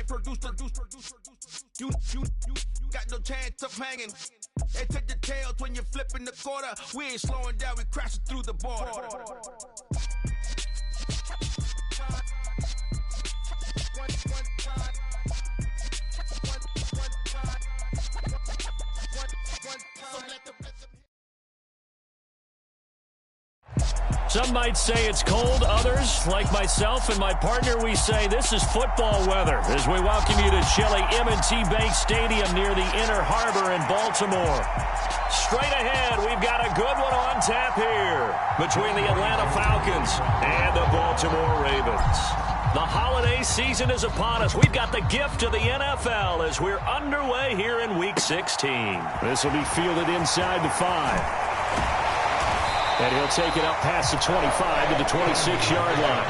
You got no chance of hanging. They take the tails when you're flipping the quarter. We ain't slowing down, we crashing through the border. Some might say it's cold. Others, like myself and my partner, we say this is football weather as we welcome you to chilly M&T Bank Stadium near the Inner Harbor in Baltimore. Straight ahead, we've got a good one on tap here between the Atlanta Falcons and the Baltimore Ravens. The holiday season is upon us. We've got the gift of the NFL as we're underway here in Week 16. This will be fielded inside the 5. And he'll take it up past the 25 to the 26-yard line.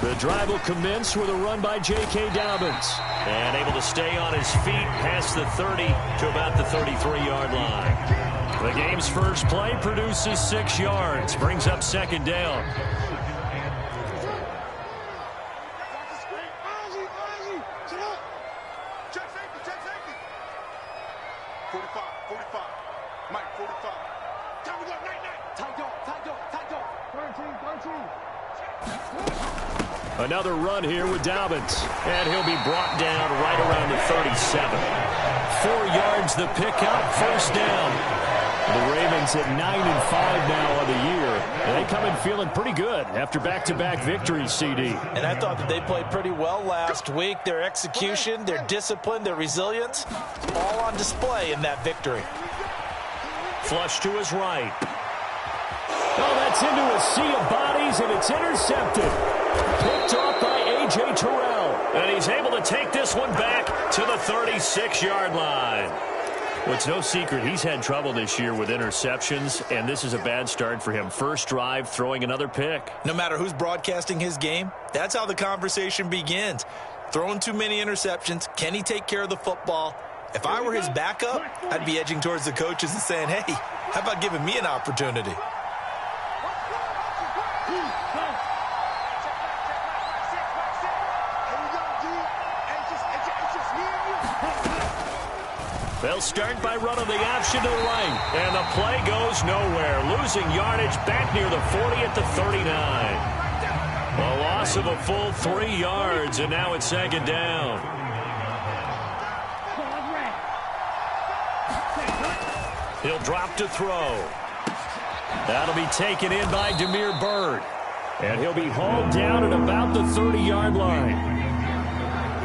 The drive will commence with a run by J.K. Dobbins. And able to stay on his feet past the 30 to about the 33-yard line. The game's first play produces 6 yards. Brings up second down. Another run here with Dobbins. And he'll be brought down right around the 37. 4 yards the pickup, first down. The Ravens at 9-5 now on the year. And they come in feeling pretty good after back-to-back victories, CD. And I thought that they played pretty well last week. Their execution, their discipline, their resilience, all on display in that victory. Flush to his right. Oh, that's into a sea of bodies, and it's intercepted. Picked off by A.J. Terrell. And he's able to take this one back to the 36-yard line. Well, it's no secret he's had trouble this year with interceptions, and this is a bad start for him. First drive, throwing another pick. No matter who's broadcasting his game, that's how the conversation begins. Throwing too many interceptions, can he take care of the football? If I were his backup, I'd be edging towards the coaches and saying, hey, how about giving me an opportunity? They'll start by running the option to the right. And the play goes nowhere. Losing yardage back near the 40 at the 39. A loss of a full 3 yards, and now it's second down. He'll drop to throw. That'll be taken in by Damiere Byrd. And he'll be hauled down at about the 30-yard line.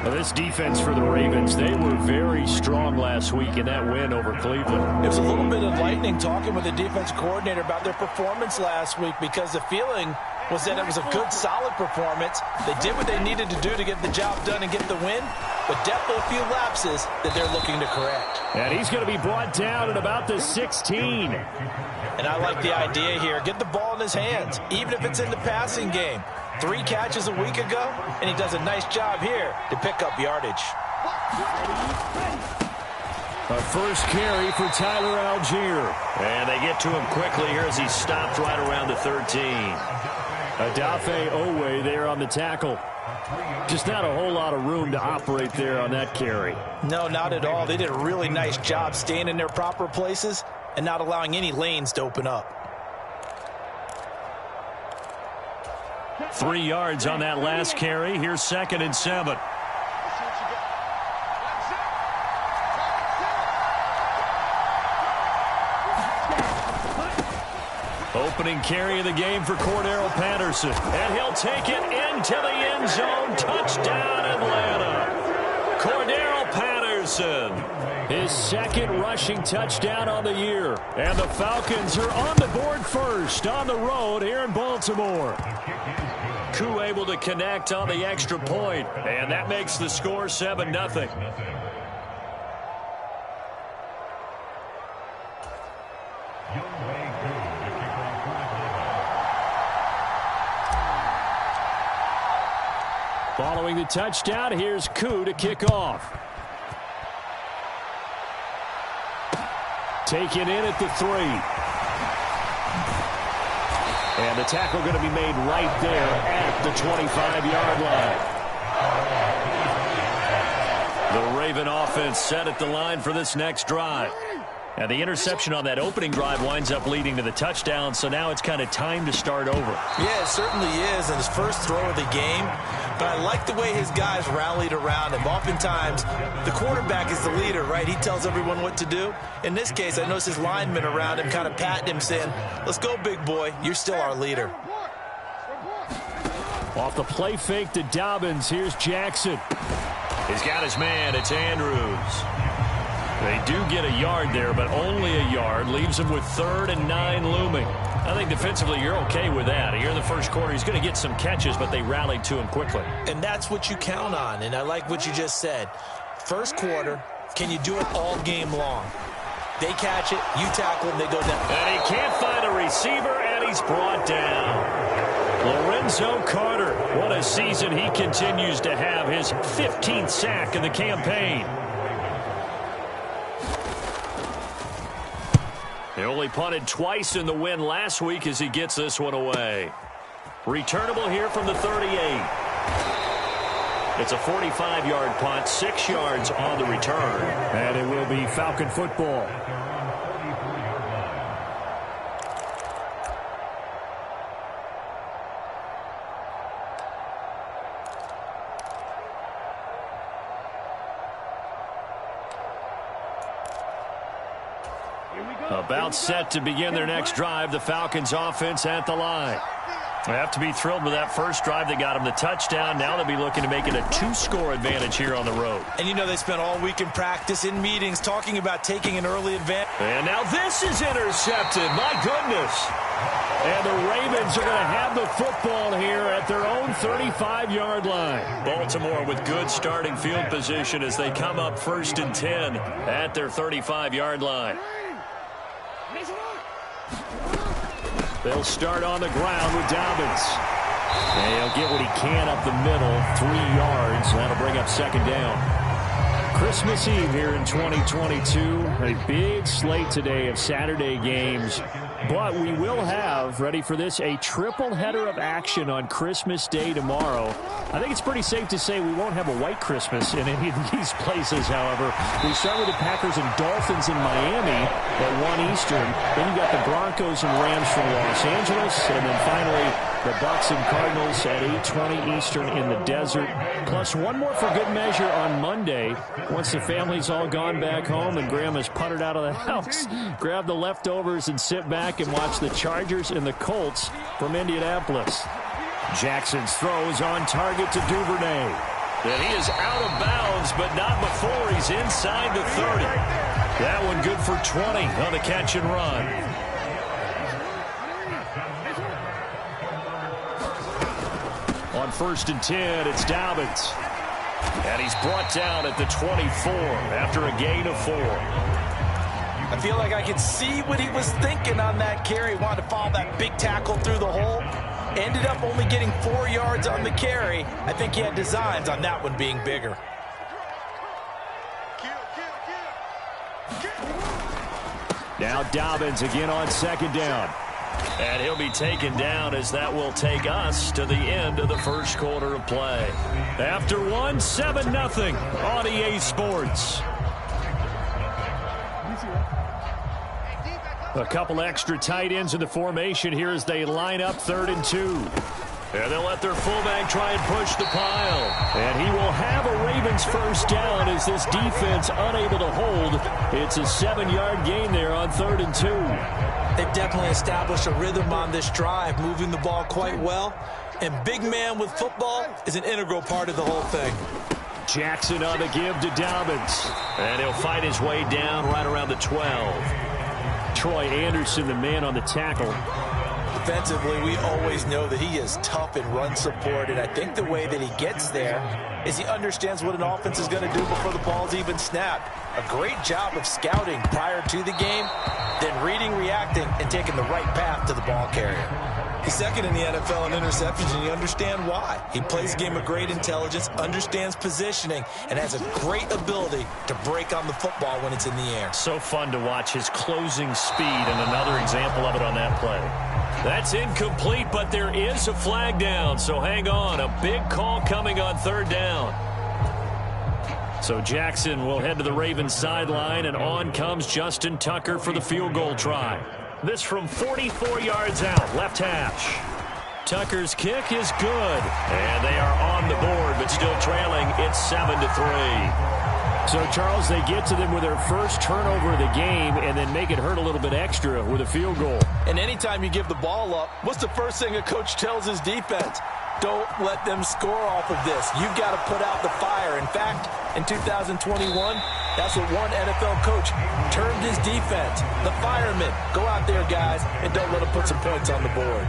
Well, this defense for the Ravens, they were very strong last week in that win over Cleveland. It was a little bit enlightening talking with the defense coordinator about their performance last week because the feeling was that it was a good, solid performance. They did what they needed to do to get the job done and get the win, but definitely a few lapses that they're looking to correct. And he's going to be brought down at about the 16. And I like the idea here. Get the ball in his hands, even if it's in the passing game. 3 catches a week ago, and he does a nice job here to pick up yardage. A first carry for Tyler Algier. And they get to him quickly here as he's stopped right around the 13. Adafe Owe there on the tackle. Just not a whole lot of room to operate there on that carry. No, not at all. They did a really nice job staying in their proper places and not allowing any lanes to open up. 3 yards on that last carry. Here's 2nd and 7. Opening carry of the game for Cordero Patterson. And he'll take it into the end zone. Touchdown, Atlanta. Cordero Patterson. His 2nd rushing touchdown on the year. And the Falcons are on the board first on the road here in Baltimore. Koo able to connect on the extra point, and that makes the score 7-0. Following the touchdown, here's Koo to kick off. Taken in at the 3. And the tackle going to be made right there at the 25-yard line. The Raven offense set at the line for this next drive. And the interception on that opening drive winds up leading to the touchdown, so now it's kind of time to start over. Yeah, it certainly is, and his first throw of the game. But I like the way his guys rallied around him. Oftentimes, the quarterback is the leader, right? He tells everyone what to do. In this case, I noticed his linemen around him kind of patting him, saying, let's go, big boy. You're still our leader. Off the play fake to Dobbins, here's Jackson. He's got his man, it's Andrews. They do get a yard there, but only a yard. Leaves him with 3rd and 9 looming. I think defensively you're okay with that. Here in the first quarter, he's going to get some catches, but they rallied to him quickly. And that's what you count on, and I like what you just said. First quarter, can you do it all game long? They catch it, you tackle them, they go down. And he can't find a receiver, and he's brought down. Lorenzo Carter, what a season he continues to have. His 15th sack of the campaign. He only punted twice in the win last week as he gets this one away. Returnable here from the 38. It's a 45-yard punt, 6 yards on the return. And it will be Falcon football. About set to begin their next drive, the Falcons offense at the line. They have to be thrilled with that first drive. They got them the touchdown. Now they'll be looking to make it a 2-score advantage here on the road. And you know they spent all week in practice, in meetings, talking about taking an early advantage. And now this is intercepted. My goodness. And the Ravens are going to have the football here at their own 35-yard line. Baltimore with good starting field position as they come up 1st and 10 at their 35-yard line. They'll start on the ground with Dobbins. And he'll get what he can up the middle, 3 yards. That'll bring up 2nd down. Christmas Eve here in 2022. A big slate today of Saturday games. But we will have, ready for this, a triple header of action on Christmas Day tomorrow. I think it's pretty safe to say we won't have a white Christmas in any of these places, however. We start with the Packers and Dolphins in Miami at 1 Eastern. Then you've got the Broncos and Rams from Los Angeles. And then finally, the Bucs and Cardinals at 8:20 Eastern in the desert. Plus one more for good measure on Monday. Once the family's all gone back home and Grandma's puttered out of the house, grab the leftovers and sit back and watch the Chargers and the Colts from Indianapolis. Jackson's throw is on target to Duvernay. And he is out of bounds, but not before he's inside the 30. That one good for 20 on the catch and run. On 1st and 10, it's Dobbins. And he's brought down at the 24 after a gain of 4. I feel like I can see what he was thinking on that carry. Wanted to follow that big tackle through the hole. Ended up only getting 4 yards on the carry. I think he had designs on that one being bigger. Now Dobbins again on 2nd down. And he'll be taken down as that will take us to the end of the first quarter of play. After 7-0 on EA Sports. A couple extra tight ends in the formation here as they line up 3rd and 2. And they'll let their fullback try and push the pile. And he will have a Ravens first down as this defense unable to hold. It's a 7-yard gain there on 3rd and 2. They've definitely established a rhythm on this drive, moving the ball quite well. And big man with football is an integral part of the whole thing. Jackson on the give to Dobbins. And he'll fight his way down right around the 12. Troy Anderson, the man on the tackle. Defensively, we always know that he is tough in run support, and I think the way that he gets there is he understands what an offense is going to do before the ball's even snapped. A great job of scouting prior to the game, then reading, reacting, and taking the right path to the ball carrier. He's second in the NFL in interceptions, and you understand why. He plays a game of great intelligence, understands positioning, and has a great ability to break on the football when it's in the air. So fun to watch his closing speed, and another example of it on that play. That's incomplete, but there is a flag down, so hang on. A big call coming on third down. So Jackson will head to the Ravens sideline, and on comes Justin Tucker for the field goal try. This from 44 yards out, left hash. Tucker's kick is good, and they are on the board, but still trailing. It's 7-3. So, Charles, they get to them with their first turnover of the game and then make it hurt a little bit extra with a field goal. And anytime you give the ball up, what's the first thing a coach tells his defense? Don't let them score off of this. You've got to put out the fire. In fact, in 2021, that's what one NFL coach termed his defense. The firemen. Go out there, guys, and don't let them put some points on the board.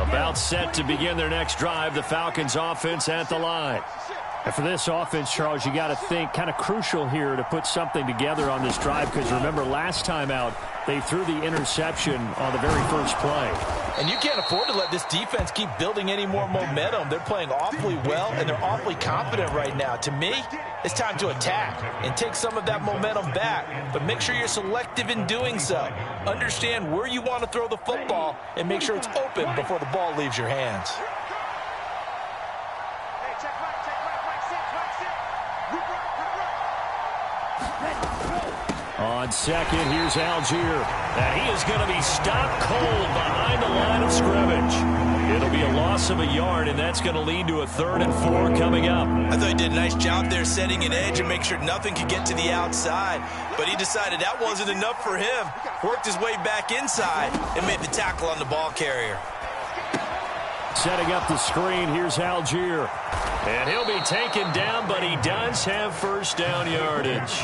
About set to begin their next drive, the Falcons offense at the line. And for this offense, Charles, you got to think kind of crucial here to put something together on this drive, because remember last time out they threw the interception on the very first play. And you can't afford to let this defense keep building any more momentum. They're playing awfully well, and they're awfully confident right now. To me, it's time to attack and take some of that momentum back, but make sure you're selective in doing so. Understand where you want to throw the football and make sure it's open before the ball leaves your hands. On second, here's Algier. And he is going to be stopped cold behind the line of scrimmage. It'll be a loss of a yard, and that's going to lead to a 3rd and 4 coming up. I thought he did a nice job there setting an edge and make sure nothing could get to the outside. But he decided that wasn't enough for him. Worked his way back inside and made the tackle on the ball carrier. Setting up the screen, here's Algier. And he'll be taken down, but he does have first down yardage.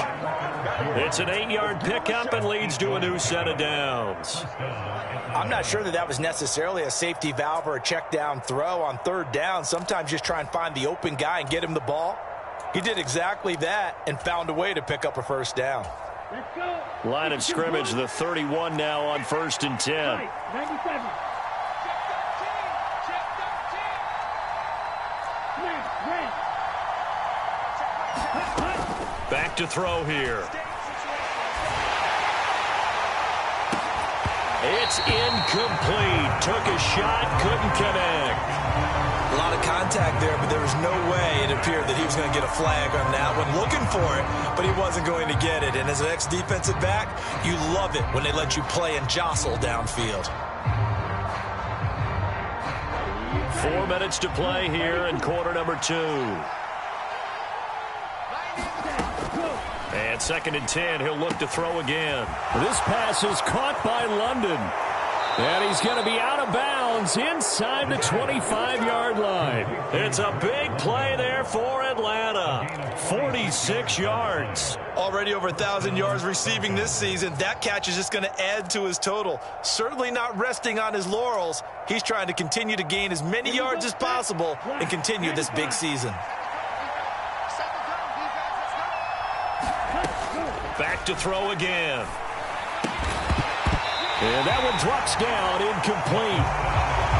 It's an 8-yard pickup and leads to a new set of downs. I'm not sure that was necessarily a safety valve or a check down throw on 3rd down. Sometimes just try and find the open guy and get him the ball. He did exactly that and found a way to pick up a first down. Line of scrimmage, the 31 now on 1st and 10. 97. Back to throw here. It's incomplete. Took a shot, couldn't connect. A lot of contact there, but there was no way it appeared that he was going to get a flag on that one. Looking for it, but he wasn't going to get it. And as an ex-defensive back, you love it when they let you play and jostle downfield. 4 minutes to play here in quarter number 2. And 2nd and 10, he'll look to throw again. This pass is caught by London. And he's going to be out of bounds inside the 25-yard line. It's a big play there for Atlanta. 46 yards. Already over 1,000 yards receiving this season. That catch is just going to add to his total. Certainly not resting on his laurels. He's trying to continue to gain as many yards as possible and continue this big season. Back to throw again. And that one drops down, incomplete.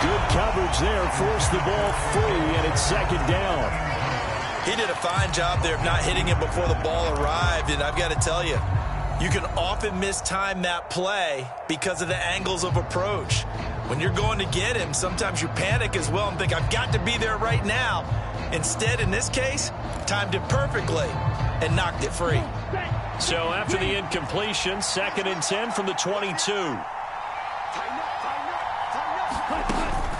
Good coverage there, forced the ball free, and it's 2nd down. He did a fine job there of not hitting him before the ball arrived, and I've got to tell you, you can often mistime that play because of the angles of approach. When you're going to get him, sometimes you panic as well and think, I've got to be there right now. Instead, in this case, timed it perfectly and knocked it free. So after the incompletion, 2nd and 10 from the 22.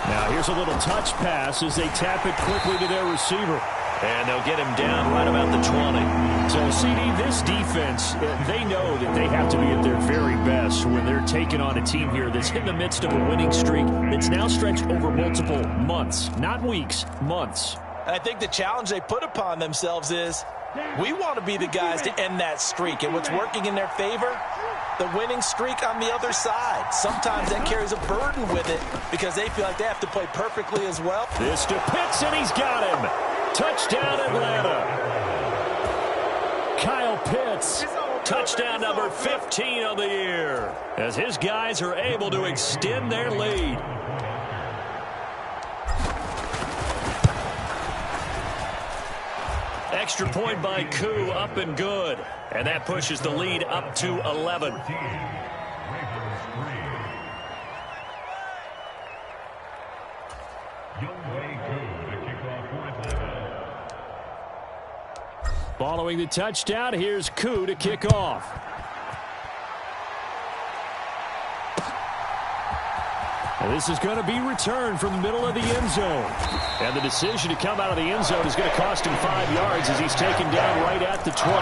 Now here's a little touch pass as they tap it quickly to their receiver. And they'll get him down right about the 20. So, CD, this defense, they know that they have to be at their very best when they're taking on a team here that's in the midst of a winning streak that's now stretched over multiple months, not weeks, months. I think the challenge they put upon themselves is we want to be the guys to end that streak. And what's working in their favor? the winning streak on the other side. Sometimes that carries a burden with it because they feel like they have to play perfectly as well. This to Pitts, and he's got him. Touchdown, Atlanta. Kyle Pitts, touchdown number 15 of the year, as his guys are able to extend their lead. Extra point by Koo, up and good. And that pushes the lead up to 11. Following the touchdown, here's Koo to kick off. And this is going to be returned from the middle of the end zone. And the decision to come out of the end zone is going to cost him 5 yards as he's taken down right at the 20.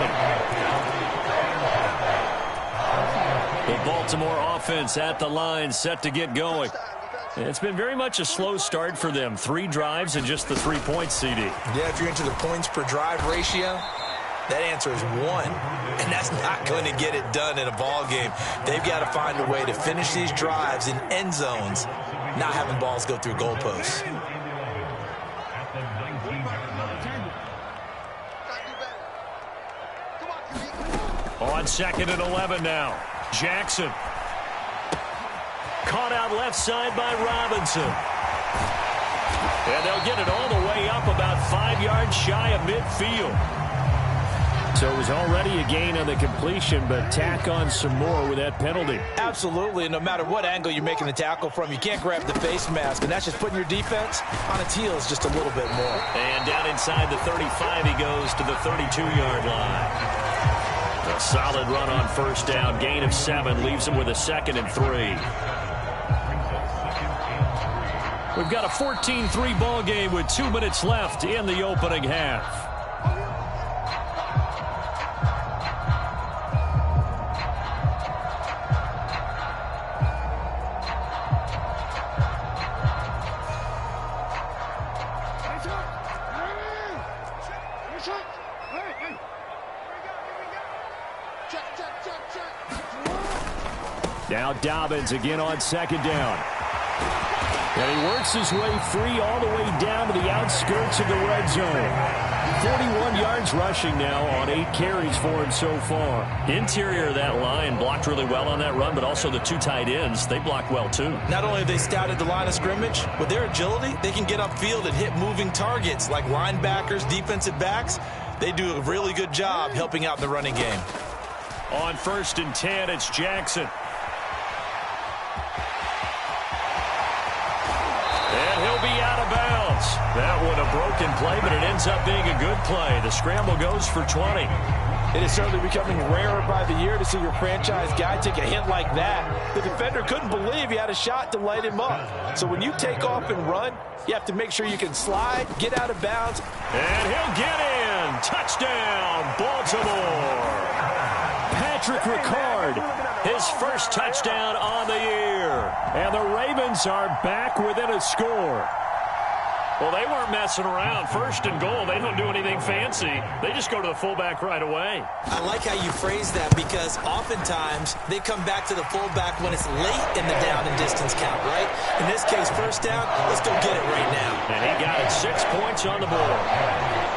The Baltimore offense at the line, set to get going. It's been very much a slow start for them. 3 drives and just the 3 points, CD. Yeah, if you're into the points per drive ratio, that answer is 1, and that's not going to get it done in a ball game. They've got to find a way to finish these drives in end zones, not having balls go through goalposts. On 2nd and 11 now. Jackson. Caught out left side by Robinson. And they'll get it all the way up about 5 yards shy of midfield. So it was already a gain on the completion, but tack on some more with that penalty. Absolutely, and no matter what angle you're making the tackle from, you can't grab the face mask, and that's just putting your defense on its heels just a little bit more. And down inside the 35, he goes to the 32-yard line. A solid run on first down, gain of 7, leaves him with a 2nd and 3. We've got a 14-3 ball game with 2 minutes left in the opening half. Now Dobbins again on 2nd down. And he works his way free all the way down to the outskirts of the red zone. 41 yards rushing now on 8 carries for him so far. Interior of that line blocked really well on that run, but also the 2 tight ends, they blocked well too. Not only have they scouted the line of scrimmage, with their agility, they can get upfield and hit moving targets like linebackers, defensive backs. They do a really good job helping out in the running game. On 1st and 10, it's Jackson. And he'll be out of bounds. That one a broken play, but it ends up being a good play. The scramble goes for 20. It is certainly becoming rarer by the year to see your franchise guy take a hit like that. The defender couldn't believe he had a shot to light him up. So when you take off and run, you have to make sure you can slide, get out of bounds. And he'll get in. Touchdown, Baltimore. Patrick Ricard, his first touchdown on the year. And the Ravens are back within a score. Well, they weren't messing around. 1st and goal, they don't do anything fancy. They just go to the fullback right away. I like how you phrase that because oftentimes they come back to the fullback when it's late in the down and distance count, right? In this case, 1st down, let's go get it right now. And he got it, 6 points on the board.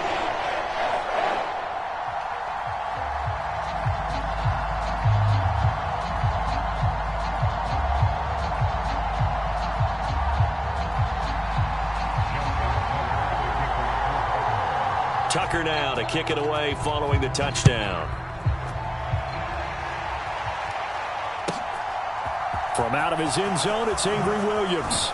Tucker now to kick it away following the touchdown. From out of his end zone, it's Avery Williams.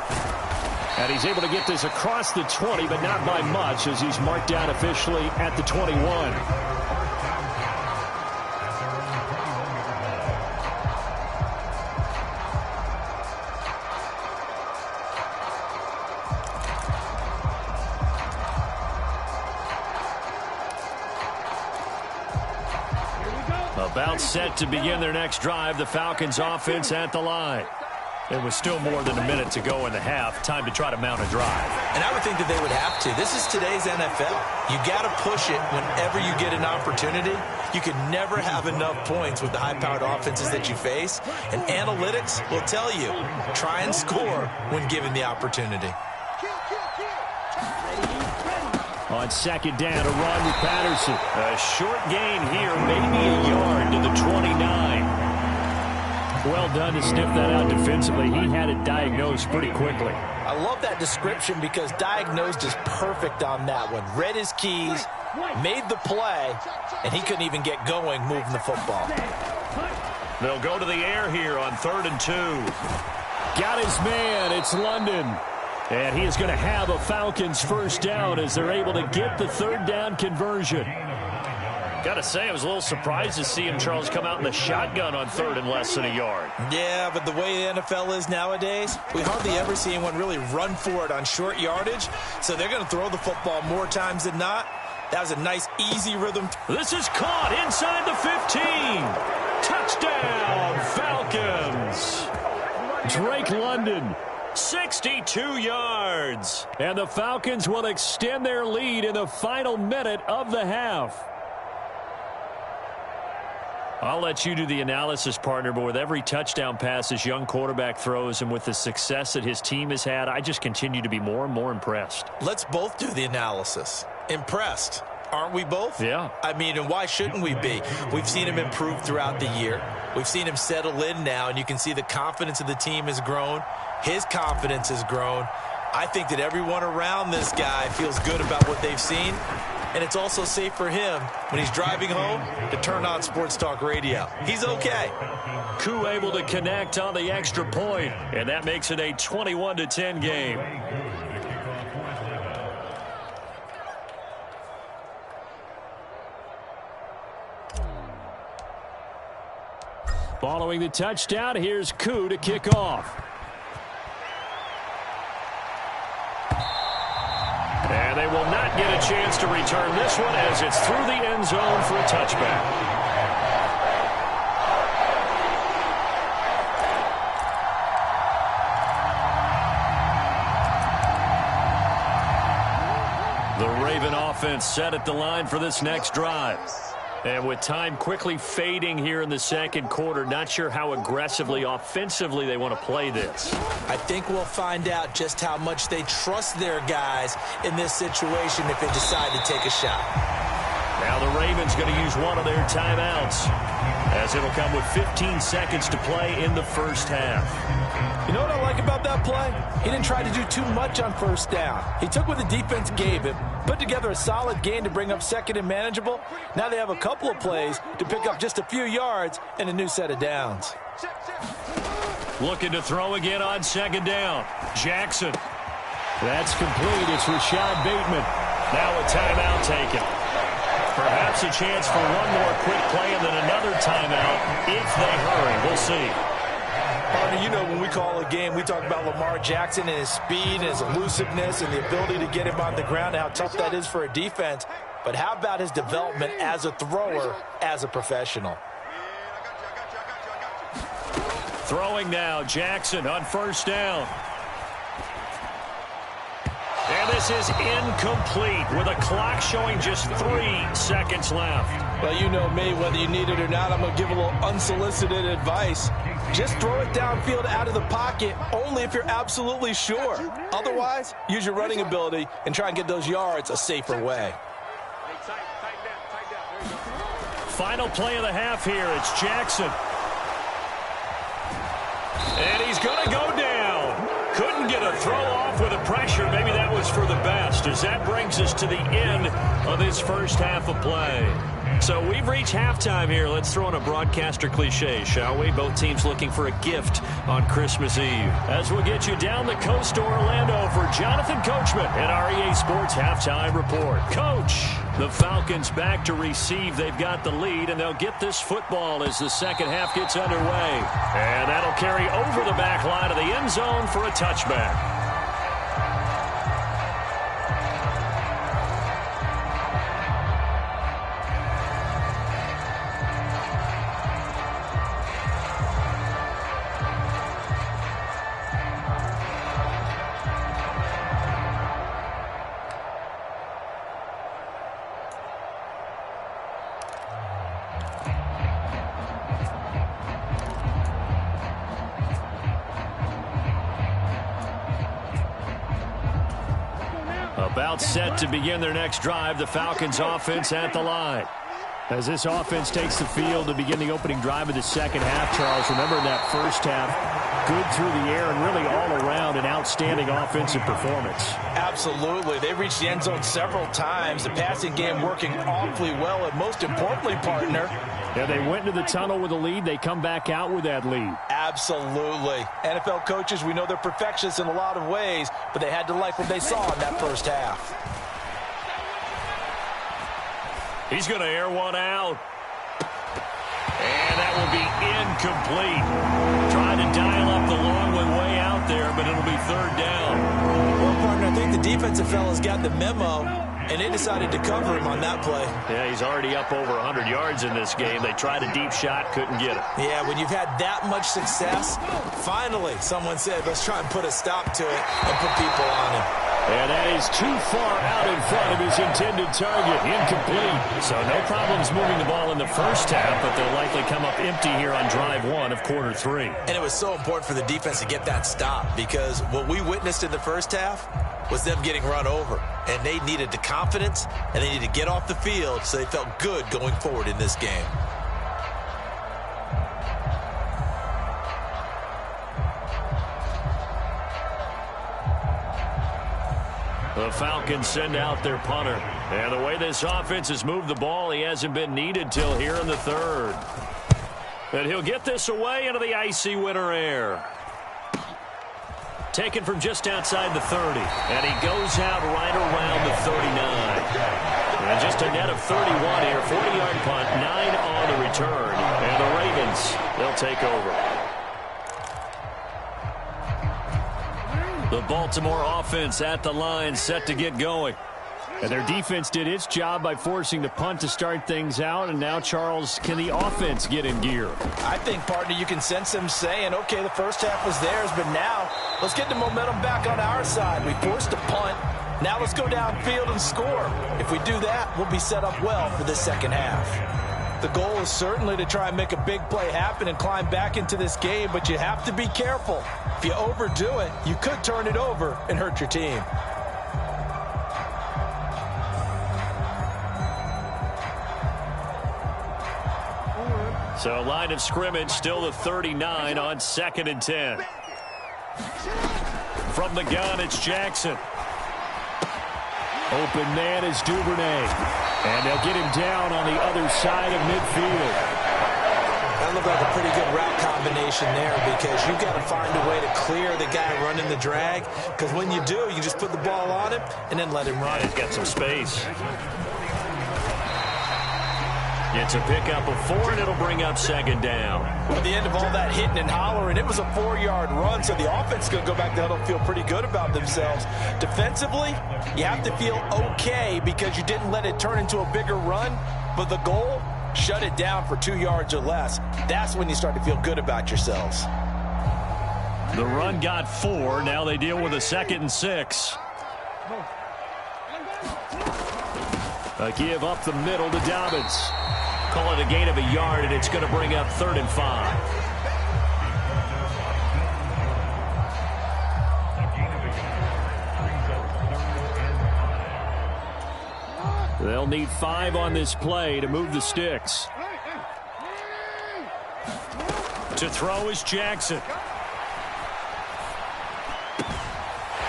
And he's able to get this across the 20, but not by much as he's marked down officially at the 21. About set to begin their next drive, the Falcons offense at the line. It was still more than a minute to go in the half. Time to try to mount a drive. And I would think that they would have to. This is today's NFL. You got to push it whenever you get an opportunity. You can never have enough points with the high-powered offenses that you face. And analytics will tell you, try and score when given the opportunity. On second down, a run with Patterson. A short gain here, maybe a yard to the 29. Well done to sniff that out defensively. He had it diagnosed pretty quickly. I love that description because diagnosed is perfect on that one. Read his keys, made the play, and he couldn't even get going moving the football. They'll go to the air here on 3rd and 2. Got his man. It's London. And he is going to have a Falcons first down as they're able to get the 3rd down conversion. Got to say, I was a little surprised to see him, Charles, come out in the shotgun on 3rd and less than a yard. Yeah, but the way the NFL is nowadays, we hardly ever see anyone really run for it on short yardage. So they're going to throw the football more times than not. That was a nice, easy rhythm. This is caught inside the 15. Touchdown, Falcons. Drake London, 62 yards. And the Falcons will extend their lead in the final minute of the half. I'll let you do the analysis, partner, but with every touchdown pass this young quarterback throws and with the success that his team has had, I just continue to be more and more impressed. Let's both do the analysis. Impressed. Aren't we both? Yeah. I mean, and why shouldn't we be? We've seen him improve throughout the year. We've seen him settle in now, and you can see the confidence of the team has grown. His confidence has grown. I think that everyone around this guy feels good about what they've seen. And it's also safe for him when he's driving home to turn on Sports Talk Radio. He's okay. Koo able to connect on the extra point, and that makes it a 21-10 game. Following the touchdown, here's Koo to kick off. And they will not get a chance to return this one as it's through the end zone for a touchback. The Raven offense set at the line for this next drive. And with time quickly fading here in the second quarter, not sure how aggressively, offensively they want to play this. I think we'll find out just how much they trust their guys in this situation if they decide to take a shot. Now the Ravens going to use one of their timeouts as it'll come with 15 seconds to play in the first half. You know what I like about that play? He didn't try to do too much on first down. He took what the defense gave him, put together a solid gain to bring up second and manageable. Now they have a couple of plays to pick up just a few yards and a new set of downs. Looking to throw again on second down. Jackson. That's complete. It's Rashad Bateman. Now a timeout taken. Perhaps a chance for one more quick play and then another timeout if they hurry. We'll see. Partner, you know when we call a game, we talk about Lamar Jackson and his speed and his elusiveness and the ability to get him on the ground and how tough that is for a defense. But how about his development as a thrower, as a professional? Throwing now, Jackson on first down. And this is incomplete with a clock showing just 3 seconds left. Well, you know me, whether you need it or not, I'm going to give a little unsolicited advice. Just throw it downfield out of the pocket only if you're absolutely sure. Otherwise, use your running ability and try and get those yards a safer way. Final play of the half here. It's Jackson. And he's going to go down. Couldn't get a throw off with the pressure. Maybe that was for the best, as that brings us to the end of this first half of play. So we've reached halftime here. Let's throw in a broadcaster cliche, shall we? Both teams looking for a gift on Christmas Eve. As we'll get you down the coast to Orlando for Jonathan Coachman and our EA Sports Halftime Report. Coach, the Falcons back to receive. They've got the lead, and they'll get this football as the second half gets underway. And that'll carry over the back line of the end zone for a touchback. About set to begin their next drive, the Falcons offense at the line. As this offense takes the field to begin the opening drive of the second half, Charles, remember in that first half, good through the air and really all around an outstanding offensive performance. Absolutely. They reached the end zone several times. The passing game working awfully well, and most importantly, partner, yeah, they went into the tunnel with a lead. They come back out with that lead. Absolutely. NFL coaches, we know they're perfectionists in a lot of ways, but they had to like what they saw in that first half. He's going to air one out. And that will be incomplete. Trying to dial up the long one way out there, but it'll be third down. Well, partner, I think the defensive fellas got the memo, and they decided to cover him on that play. Yeah, he's already up over 100 yards in this game. They tried a deep shot, couldn't get it. Yeah, when you've had that much success, finally someone said, let's try and put a stop to it and put people on him. And that is too far out in front of his intended target. Incomplete. So no problems moving the ball in the first half, but they'll likely come up empty here on drive one of quarter three. And it was so important for the defense to get that stop, because what we witnessed in the first half was them getting run over. And they needed the confidence, and they needed to get off the field so they felt good going forward in this game. The Falcons send out their punter. And the way this offense has moved the ball, he hasn't been needed till here in the third. And he'll get this away into the icy winter air. Taken from just outside the 30. And he goes out right around the 39. And just a net of 31 here. 40-yard punt, 9 on the return. And the Ravens, they'll take over. The Baltimore offense at the line, set to get going. And their defense did its job by forcing the punt to start things out. And now, Charles, can the offense get in gear? I think, partner, you can sense them saying, okay, the first half was theirs, but now let's get the momentum back on our side. We forced a punt. Now let's go downfield and score. If we do that, we'll be set up well for the second half. The goal is certainly to try and make a big play happen and climb back into this game, but you have to be careful. If you overdo it, you could turn it over and hurt your team. So line of scrimmage still the 39 on 2nd and 10. From the gun, it's Jackson. Open man is Duvernay. And they'll get him down on the other side of midfield. That looked like a pretty good route combination there, because you've got to find a way to clear the guy running the drag, because when you do, you just put the ball on him and then let him run. He's got some space. Gets a pickup of 4, and it'll bring up 2nd down. At the end of all that hitting and hollering, it was a 4-yard run, so the offense is going to go back to huddle and feel pretty good about themselves. Defensively, you have to feel okay because you didn't let it turn into a bigger run, but the goal, shut it down for 2 yards or less. That's when you start to feel good about yourselves. The run got 4. Now they deal with a 2nd and 6. A give up the middle to Dobbins. Call it a gain of a yard, and it's going to bring up 3rd and 5. They'll need 5 on this play to move the sticks. To throw is Jackson.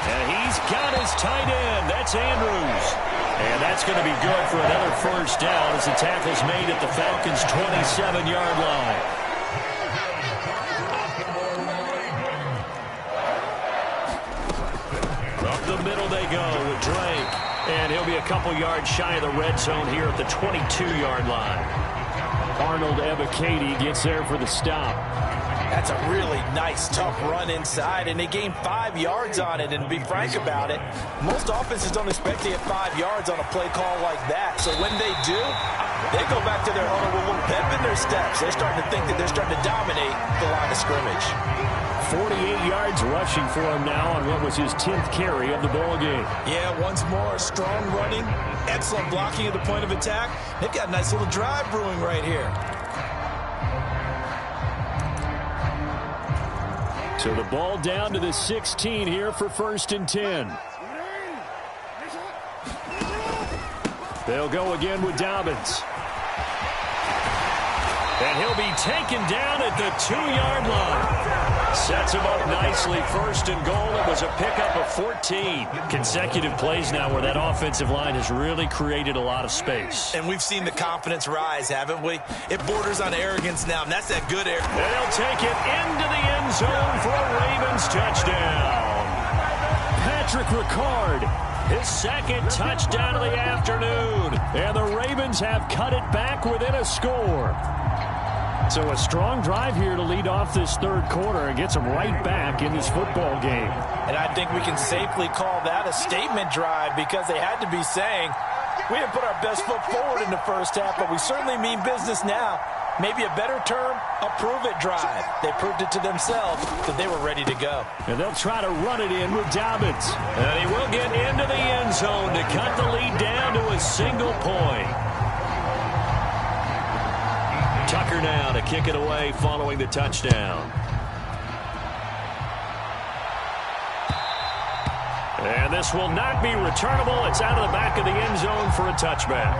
And he's got his tight end. That's Andrews. And that's going to be good for another first down as the tackle's made at the Falcons' 27-yard line. Up the middle they go with Drake. And he'll be a couple yards shy of the red zone here at the 22-yard line. Arnold Ebiketie gets there for the stop. That's a really nice, tough run inside, and they gained 5 yards on it. And to be frank about it, most offenses don't expect to get 5 yards on a play call like that. So when they do, they go back to their huddle with a little pep in their steps. They're starting to think that they're starting to dominate the line of scrimmage. 48 yards rushing for him now on what was his 10th carry of the ball game. Yeah, once more, strong running, excellent blocking at the point of attack. They've got a nice little drive brewing right here. So the ball down to the 16 here for 1st and 10. They'll go again with Dobbins. And he'll be taken down at the 2-yard line. Sets him up nicely. First and goal. It was a pickup of 14. Consecutive plays now where that offensive line has really created a lot of space. And we've seen the confidence rise, haven't we? It borders on arrogance now, and that's that good air. And they'll take it into the end zone for a Ravens touchdown. Patrick Ricard, his second touchdown of the afternoon. And the Ravens have cut it back within a score. So a strong drive here to lead off this third quarter and gets them right back in this football game. And I think we can safely call that a statement drive because they had to be saying, we didn't put our best foot forward in the first half, but we certainly mean business now. Maybe a better term, a prove-it drive. They proved it to themselves that they were ready to go. And they'll try to run it in with Dobbins. And he will get into the end zone to cut the lead down to a single point. Tucker now to kick it away following the touchdown. And this will not be returnable. It's out of the back of the end zone for a touchback.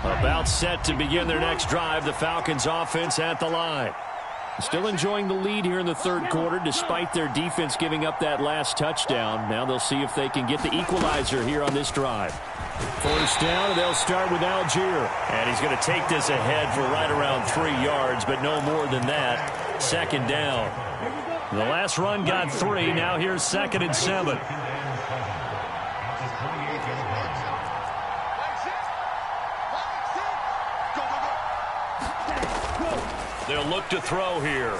About set to begin their next drive. The Falcons offense at the line. Still enjoying the lead here in the third quarter despite their defense giving up that last touchdown. Now they'll see if they can get the equalizer here on this drive. First down, and they'll start with Algier. And he's going to take this ahead for right around 3 yards, but no more than that. Second down. The last run got 3. Now here's 2nd and 7. They'll look to throw here.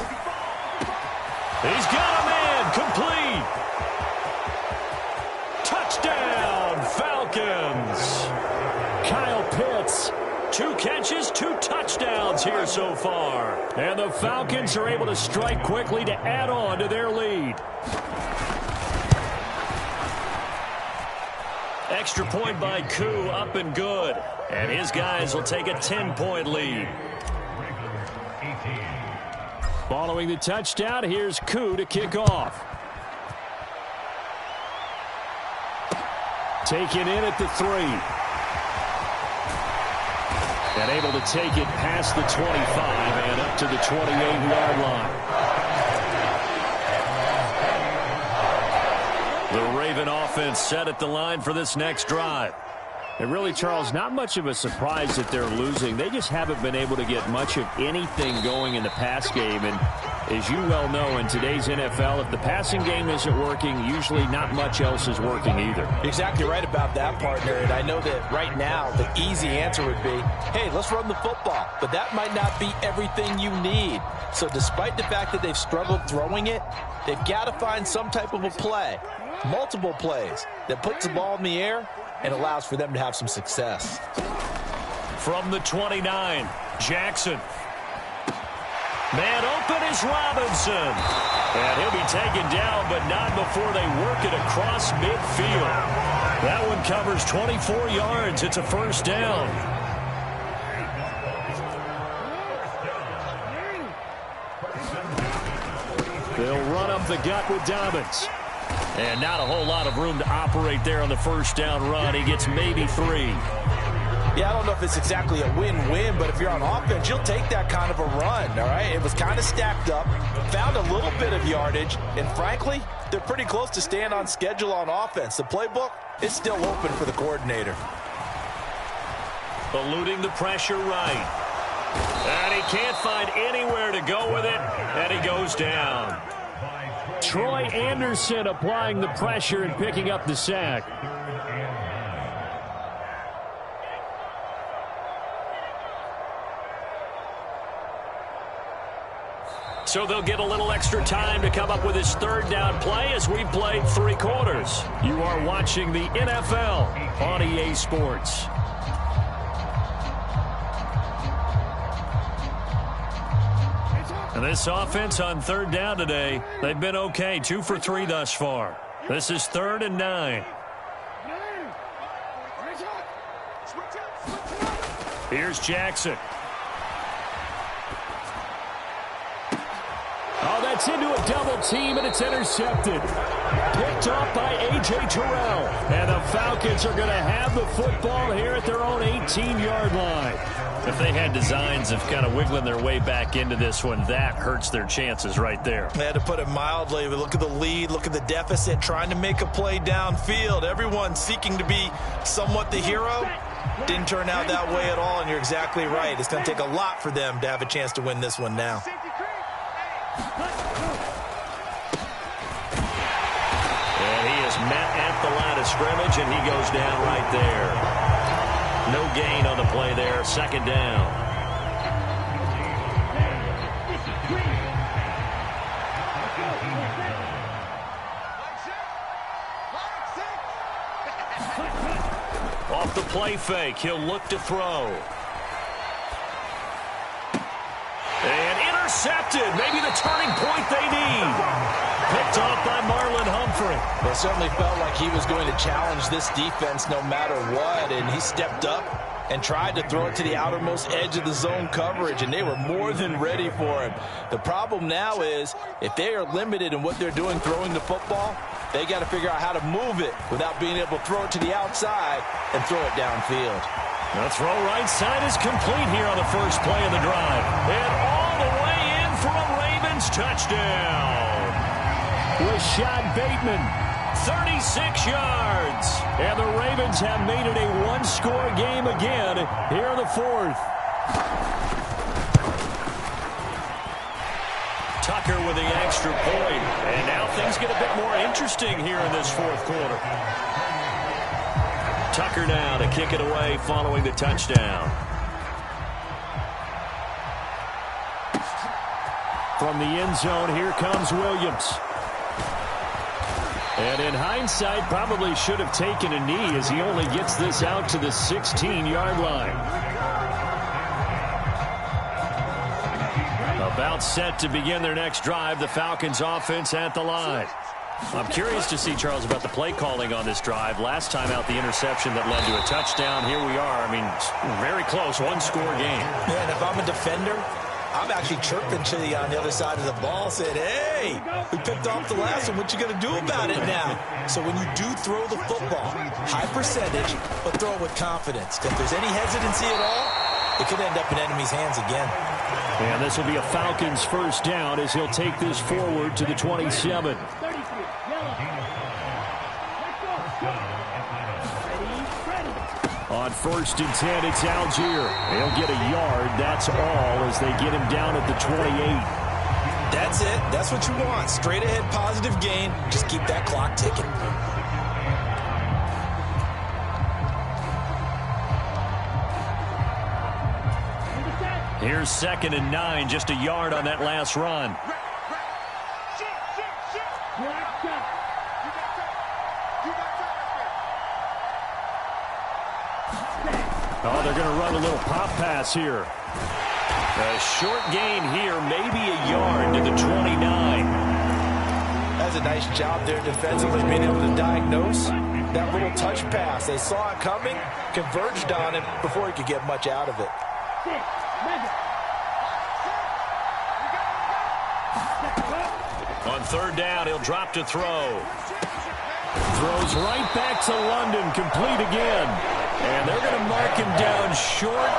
He's got a man complete. Touchdown, Falcons. Kyle Pitts, 2 catches, 2 touchdowns here so far. And the Falcons are able to strike quickly to add on to their lead. Extra point by Koo, up and good. And his guys will take a 10-point lead. Following the touchdown, here's Koo to kick off. Taken in at the 3. And able to take it past the 25 and up to the 28-yard line. The Raven offense set at the line for this next drive. And really, Charles, not much of a surprise that they're losing. They just haven't been able to get much of anything going in the pass game. And as you well know, in today's NFL, if the passing game isn't working, usually not much else is working either. Exactly right about that, partner. And I know that right now the easy answer would be, hey, let's run the football. But that might not be everything you need. So despite the fact that they've struggled throwing it, they've got to find some type of a play, multiple plays, that puts the ball in the air and allows for them to have some success. From the 29, Jackson. Man open is Robinson. And he'll be taken down, but not before they work it across midfield. That one covers 24 yards. It's a first down. They'll run up the gut with Dobbins. And not a whole lot of room to operate there on the first down run. He gets maybe 3. Yeah, I don't know if it's exactly a win-win, but if you're on offense, you'll take that kind of a run, all right? It was kind of stacked up, found a little bit of yardage, and frankly, they're pretty close to staying on schedule on offense. The playbook is still open for the coordinator. Eluding the pressure right. And he can't find anywhere to go with it, and he goes down. Troy Anderson applying the pressure and picking up the sack. So they'll get a little extra time to come up with his third down play as we've played 3 quarters. You are watching the NFL on EA Sports. And this offense on third down today, they've been okay. 2 for 3 thus far. This is 3rd and 9. Here's Jackson. gets into a double team, and it's intercepted. Picked off by A.J. Terrell. And the Falcons are going to have the football here at their own 18-yard line. If they had designs of kind of wiggling their way back into this one, that hurts their chances right there. They had to put it mildly. Look at the lead, look at the deficit, trying to make a play downfield. Everyone seeking to be somewhat the hero. Didn't turn out that way at all, and you're exactly right. It's going to take a lot for them to have a chance to win this one now. And he is met at the line of scrimmage, and he goes down right there. No gain on the play there. Second down. Off the play fake, he'll look to throw. And intercepted. Maybe the turning point they need. Picked off by Marlon Humphrey. It certainly felt like he was going to challenge this defense no matter what, and he stepped up and tried to throw it to the outermost edge of the zone coverage, and they were more than ready for him. The problem now is if they are limited in what they're doing throwing the football, they got to figure out how to move it without being able to throw it to the outside and throw it downfield. The throw right side is complete here on the first play of the drive. And all the way in for a Ravens touchdown. Rashad Bateman, 36 yards. And the Ravens have made it a one-score game again here in the fourth. Tucker with the extra point. And now things get a bit more interesting here in this fourth quarter. Tucker now to kick it away following the touchdown. From the end zone, here comes Williams. And in hindsight, probably should have taken a knee as he only gets this out to the 16-yard line. About set to begin their next drive, the Falcons offense at the line. I'm curious to see, Charles, about the play calling on this drive. Last time out, the interception that led to a touchdown. Here we are. I mean, very close, one-score game. Yeah, and if I'm a defender, I'm actually chirping to you on the other side of the ball, saying, hey, we picked off the last one. What you going to do about it now? So when you do throw the football, high percentage, but throw it with confidence. If there's any hesitancy at all, it could end up in enemy's hands again. And this will be a Falcons first down as he'll take this forward to the 27. On 1st and 10, it's Algier. He'll get a yard. That's all as they get him down at the 28. That's it. That's what you want. Straight ahead positive gain. Just keep that clock ticking. Here's 2nd and 9. Just a yard on that last run. Oh, they're going to run a little pop pass here. A short gain here, maybe a yard to the 29. That's a nice job there defensively, being able to diagnose that little touch pass. They saw it coming, converged on it before he could get much out of it. On 3rd down, he'll drop to throw. Throws right back to London, complete again. And they're going to mark him down short,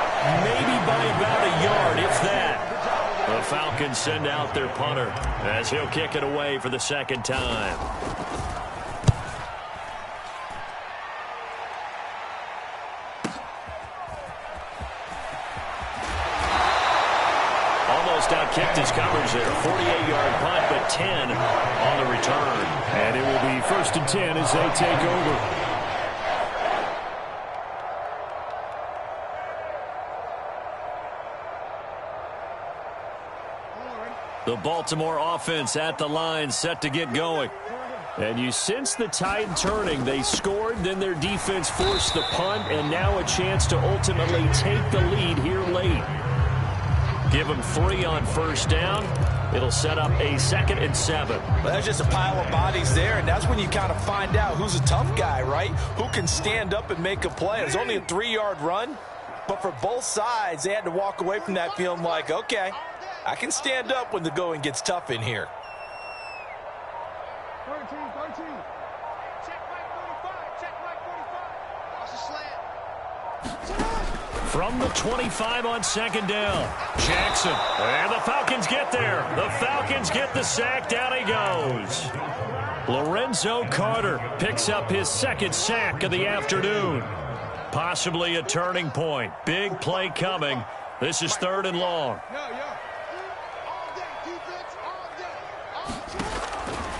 maybe by about a yard, if that. The Falcons send out their punter as he'll kick it away for the second time. Almost out-kicked his coverage there. 48-yard punt, but 10 on the return. And it will be 1st and 10 as they take over. The Baltimore offense at the line, set to get going. And you sense the tide turning. They scored, then their defense forced the punt, and now a chance to ultimately take the lead here late. Give them 3 on 1st down. It'll set up a 2nd and 7. Well, that's just a pile of bodies there, and that's when you kind of find out who's a tough guy, right? Who can stand up and make a play. It was only a 3-yard run, but for both sides, they had to walk away from that feeling like, okay, I can stand up when the going gets tough in here. From the 25 on second down, Jackson. And the Falcons get there. The Falcons get the sack. Down he goes. Lorenzo Carter picks up his second sack of the afternoon. Possibly a turning point. Big play coming. This is 3rd and long.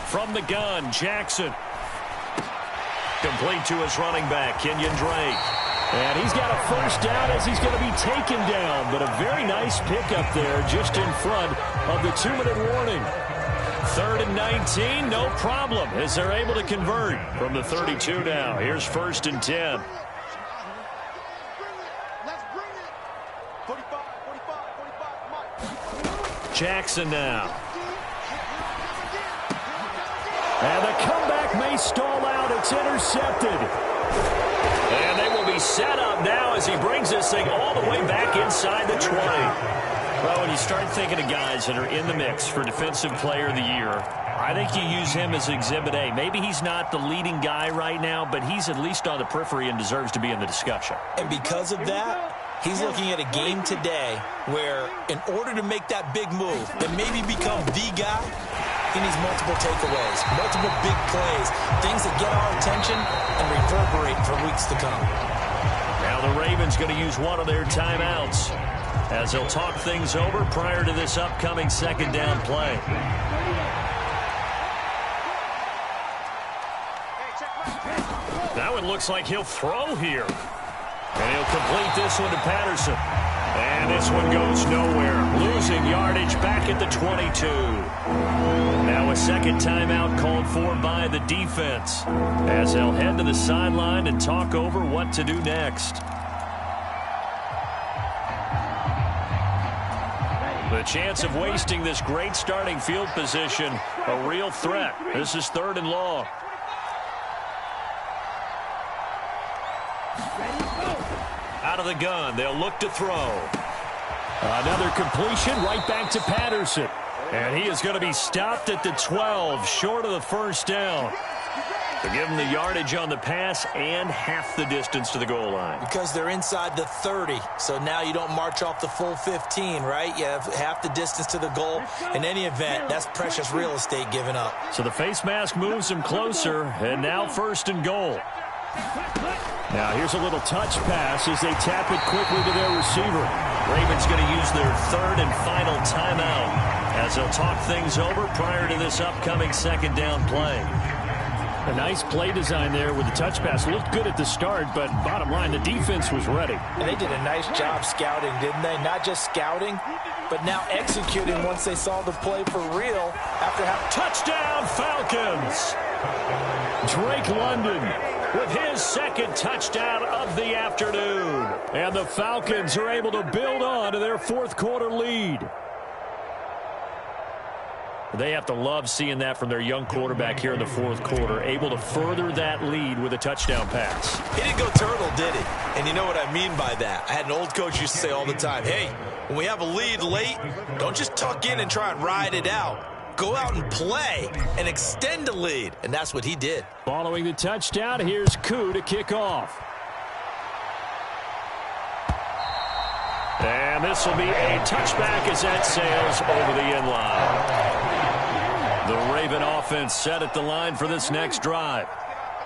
From the gun, Jackson. Complete to his running back, Kenyon Drake. And he's got a first down as he's going to be taken down. But a very nice pickup there just in front of the 2-minute warning. 3rd and 19, no problem, as they're able to convert from the 32 now. Here's 1st and 10. Jackson now. And the comeback may stall out. It's intercepted. And they will be set up now as he brings this thing all the way back inside the 20. Well, when you start thinking of guys that are in the mix for Defensive Player of the Year, I think you use him as Exhibit A. Maybe he's not the leading guy right now, but he's at least on the periphery and deserves to be in the discussion. And because of that, he's looking at a game today where in order to make that big move and maybe become the guy, he needs multiple takeaways, multiple big plays, things that get our attention and reverberate for weeks to come. Now the Ravens going to use one of their timeouts as they'll talk things over prior to this upcoming 2nd down play. Now it looks like he'll throw here. And he'll complete this one to Patterson. And this one goes nowhere. Losing yardage back at the 22. Now a second timeout called for by the defense as they'll head to the sideline and talk over what to do next. The chance of wasting this great starting field position, a real threat. This is 3rd and long. Out of the gun, they'll look to throw. Another completion right back to Patterson. And he is going to be stopped at the 12, short of the first down. To give him the yardage on the pass and half the distance to the goal line. Because they're inside the 30, so now you don't march off the full 15, right? You have half the distance to the goal. In any event, that's precious real estate given up. So the face mask moves him closer, and now 1st and goal. Now here's a little touch pass as they tap it quickly to their receiver. Ravens going to use their 3rd and final timeout as they'll talk things over prior to this upcoming 2nd down play. A nice play design there with the touch pass. Looked good at the start, but bottom line, the defense was ready. And they did a nice job scouting, didn't they? Not just scouting, but now executing once they saw the play for real after having... Touchdown, Falcons! Drake London with his 2nd touchdown of the afternoon. And the Falcons are able to build on to their 4th quarter lead. They have to love seeing that from their young quarterback here in the 4th quarter, able to further that lead with a touchdown pass. He didn't go turtle, did he? And you know what I mean by that. I had an old coach used to say all the time, hey, when we have a lead late, don't just tuck in and try and ride it out. Go out and play and extend the lead. And that's what he did. Following the touchdown, here's Koo to kick off. And this will be a touchback as that sails over the end line. The Raven offense set at the line for this next drive.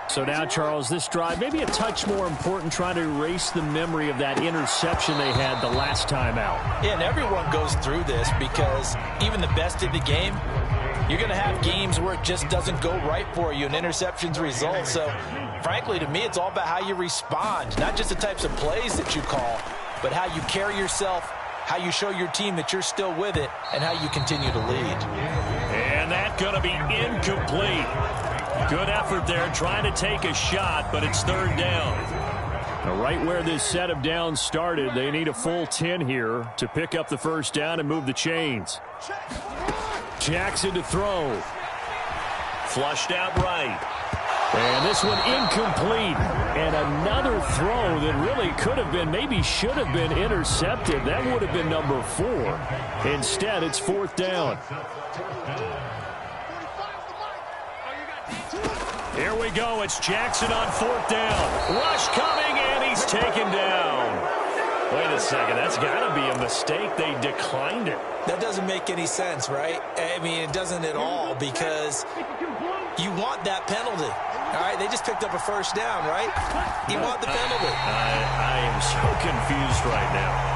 So now, Charles, this drive maybe a touch more important, trying to erase the memory of that interception they had the last time out. Yeah, and everyone goes through this because even the best in the game, you're going to have games where it just doesn't go right for you and interceptions result. So, frankly, to me, it's all about how you respond, not just the types of plays that you call, but how you carry yourself, how you show your team that you're still with it, and how you continue to lead. And that's going to be incomplete. Good effort there, trying to take a shot, but it's 3rd down. Now, right where this set of downs started, they need a full 10 here to pick up the first down and move the chains. Jackson to throw. Flushed out right. And this one incomplete. And another throw that really could have been, maybe should have been intercepted. That would have been number 4. Instead, it's 4th down. Here we go. It's Jackson on 4th down. Rush coming, and he's taken down. Wait a second. That's got to be a mistake. They declined it. That doesn't make any sense, right? I mean, it doesn't at all, because you want that penalty. All right, they just picked up a 1st down, right? You want the penalty. I am so confused right now.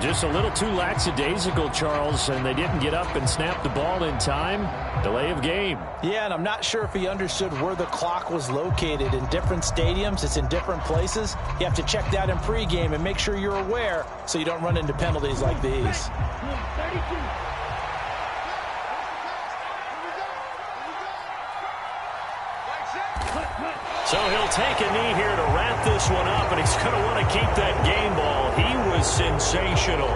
Just a little too lackadaisical, Charles, and they didn't get up and snap the ball in time. Delay of game. Yeah, and I'm not sure if he understood where the clock was located. In different stadiums, it's in different places. You have to check that in pregame and make sure you're aware so you don't run into penalties like these. So he'll take a knee here to wrap this one up, and he's going to want to keep that game ball. He was sensational.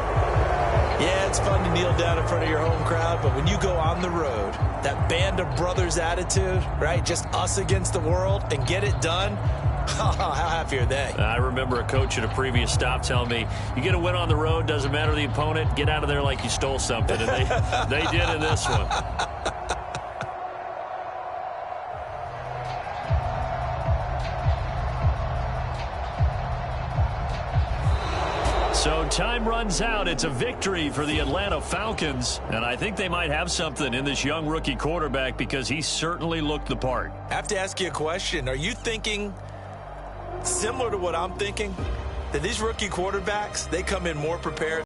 Yeah, it's fun to kneel down in front of your home crowd, but when you go on the road, that band of brothers attitude, right, just us against the world, and get it done, how happy are they? I remember a coach at a previous stop telling me, you get a win on the road, doesn't matter the opponent, get out of there like you stole something, and they did in this one. So time runs out. It's a victory for the Atlanta Falcons, and I think they might have something in this young rookie quarterback because he certainly looked the part. I have to ask you a question. Are you thinking similar to what I'm thinking? That these rookie quarterbacks, they come in more prepared